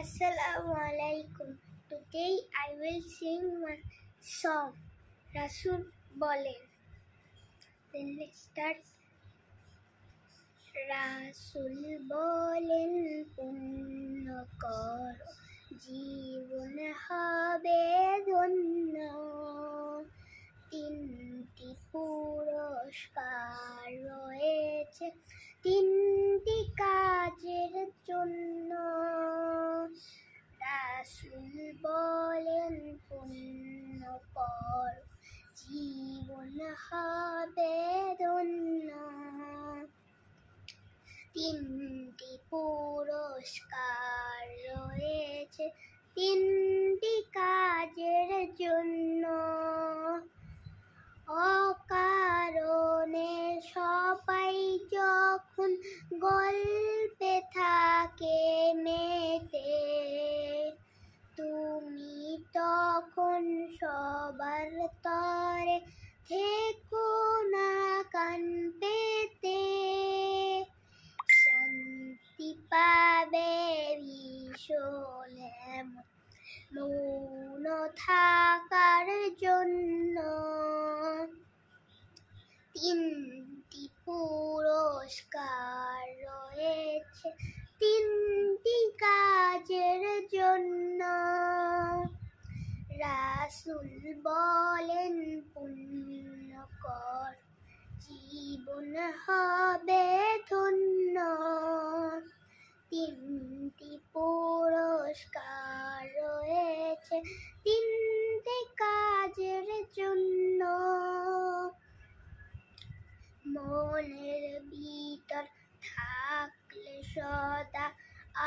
Assalamu alaikum. Today I will sing one song. Rasul bolen. Then let's start. রাসূল বলেন পুণ্য করো, জীবন হবে ধন্য। তিনটি পুরস্কার রয়েছে তিনটি কাজের জন্য। রাসূল বলেন পুণ্য করো, জীবন হবে ধন্য। তিনটি পুরস্কার রয়েছে তিনটি কাজের জন্য। অকারণে সবাই যখন গল্পে থাকে মেতে, তুমি তখন সবার তরে থেকো না কান পেতে। শান্তি পাবে ভীষণ মৌন থাকার জন্য। তিনটি পুরস্কার রয়েছে তিনটি কাজের জন্য। রাসূল বলেন পুণ্য কর, জীবন হবে ধন্য। তিনটি পুরস্কার রয়েছে তিনটি কাজের জন্য। মনের ভিতর থাকলে সদা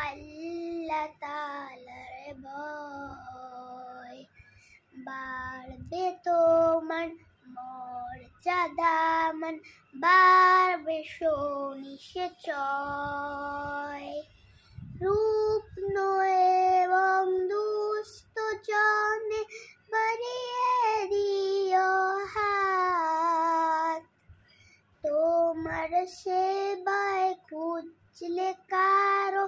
আল্লাহ তাআলার ভয়, বাড়বে তোমার মর্যাদা মান, বাড়বে সুনিশ্চয়। রূপ নয় এবং দুস্থ জনে বাড়িয়ে দিও হাত, তোমার সেবায় খুঁজলে কারো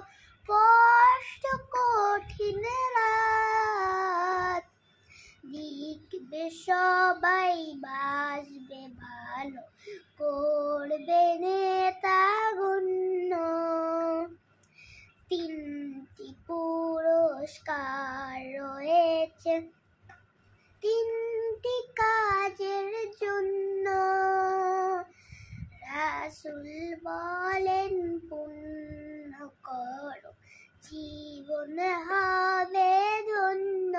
কষ্ট কঠিন রাত। দেখবে সবাই বাসবে ভালো, করবে নেতা গণ্য। তিনটি পুরস্কার রয়েছে তিনটি কাজের জন্য। রাসূল বলেন পুণ্য করো, জীবন হবে ধন্য।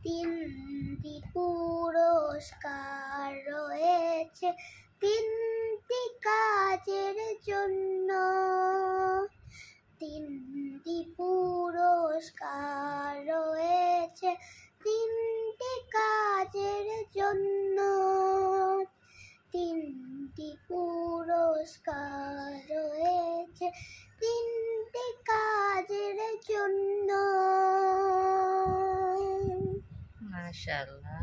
তিনটি পুরস্কার রয়েছে তিনটি কাজের জন্য। তিনটি পুরস্কার রয়েছে তিনটি কাজের জন্য। তিনটি পুরস্কার রয়েছে তিনটি কাজের জন্য। মাশাআল্লাহ।